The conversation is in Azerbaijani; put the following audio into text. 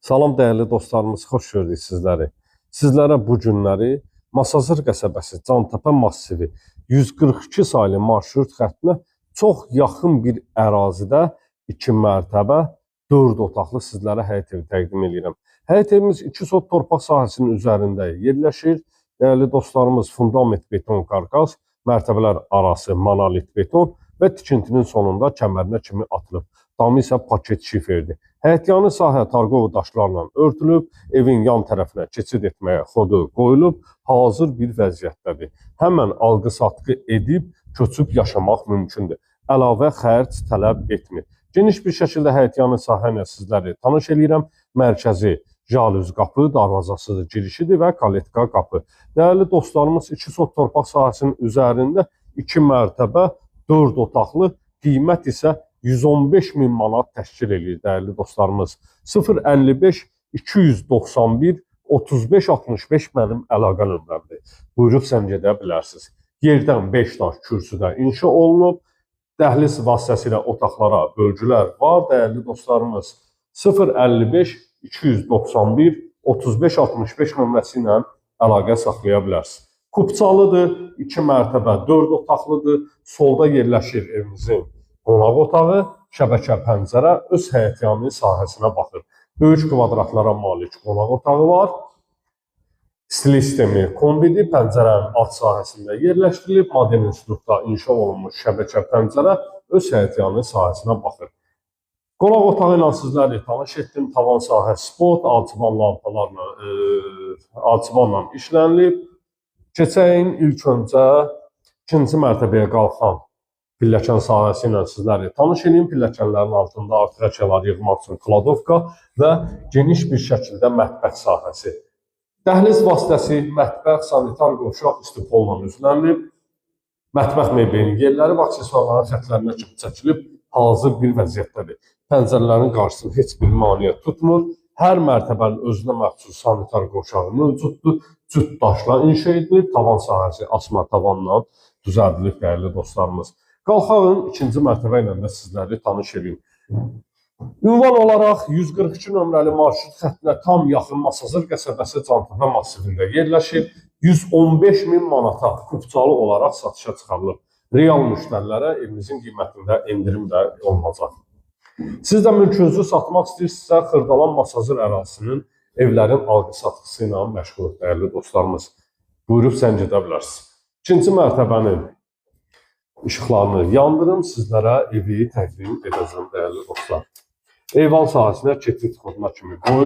Salam dəyərli dostlarımız, xoş gördük sizləri. Sizlərə bu günləri Masazır qəsəbəsi Cantəpə massivi 142 saylı marşrut xəttinə çox yaxın bir ərazidə 2 mərtəbə 4 otaqlı sizlərə həyət evi təqdim edirəm. Həyət evimiz 2 sot torpaq sahəsinin üzərində yerləşir. Dəyərli dostlarımız, fundament beton karkas, mərtəbələr arası monolit beton və tikintinin sonunda kəmərinə kimi atılıb. Damı isə paket şiferdir. Həyətyanı sahə tarqov daşlarla örtülüb, evin yan tərəfinə keçid etməyə xodu qoyulub, hazır bir vəziyyətdədir. Həmən alqı-satqı edib, köçüb yaşamaq mümkündür. Əlavə xərc tələb etmir. Geniş bir şəkildə həyətyanı sahə ilə sizləri tanış edirəm. Mərkəzi jalüz qapı, darvazası girişidir və kaletka qapı. Dəyərli dostlarımız, 2 sot torpaq sahəsinin üzərində 2 mərtəbə 4 otaqlı, qiymət isə 115.000 manat təşkil edir dəyərli dostlarımız. 055 291 35 65 mənim əlaqə nömrəmdir. Buyurub sən gedə bilərsiniz. Yerdən 5 daş kürsüdə inşa olunub. Dəhliz vasitəsilə otaqlara bölgülər var dəyərli dostlarımız. 055 291 35 65 nömrəsi ilə əlaqə saxlaya bilərsiniz. Kupçalıdır, 2 mərtəbə 4 otaqlıdır. Solda yerləşir evimizin qonaq otağı, şəbəkə pəncərə öz həyətyanı sahəsinə baxır. Böyük kvadratlara malik qonaq otağı var. Stil sistemi kombidir, pəncərənin alt sahəsində yerləşdirilib, modern üslubda inşa olunmuş şəbəkə pəncərə öz həyətyanı sahəsinə baxır. Qonaq otağı ilə sizləri tanış etdim. Tavan sahə spot, alçıvan lampalarla, alçıvanla işlənilib. Keçəyin ilk öncə ikinci mərtəbəyə qalxan pilləkən sahəsi ilə sizləri tanış edin. Pilləkənlərin altında artıq əşyalar yığmaq üçün kladovka və geniş bir şəkildə mətbəx sahəsi. Dəhliz vasitəsi mətbəx, sanitar qovşaq üstü polla üzlənilib. Mətbəx mebelinin yerləri və aksesuarların xətlərinə kimi çəkilib, hazır bir vəziyyətdədir. Pəncərələrin qarşısını heç bir maneə tutmur. Hər mərtəbənin özünə məxsus sanitar qovşağı mövcuddur. Cüt daşla inşa edilib, tavan sahəsi asma tavanla düzəldilib dəyərli dostlarımız. Qalxağın ikinci mərtəbə ilə də sizləri tanış edin. Ünvan olaraq 142 nömrəli marşrut xəttinə tam yaxın Masazır qəsəbəsi Cantəpə massivində yerləşir. 115.000 manata kupçalı olaraq satışa çıxarılıb. Real müştərilərə evimizin qiymətində endirim də olunacaq. Siz də mülkünüzü satmaq istəyirsinizsə, Xırdalan Masazır ərazisinin evlərin alqı-satqısı ilə məşğul dəyərli dostlarımız. Buyurub sən gedə bilərsiniz. İkinci mərtəbənin işıqlarını yandırım, sizlərə evi təqdim edəcəm dəyərli dostlar. Eyvan sahəsinə keçid xoduna kimi qoyun.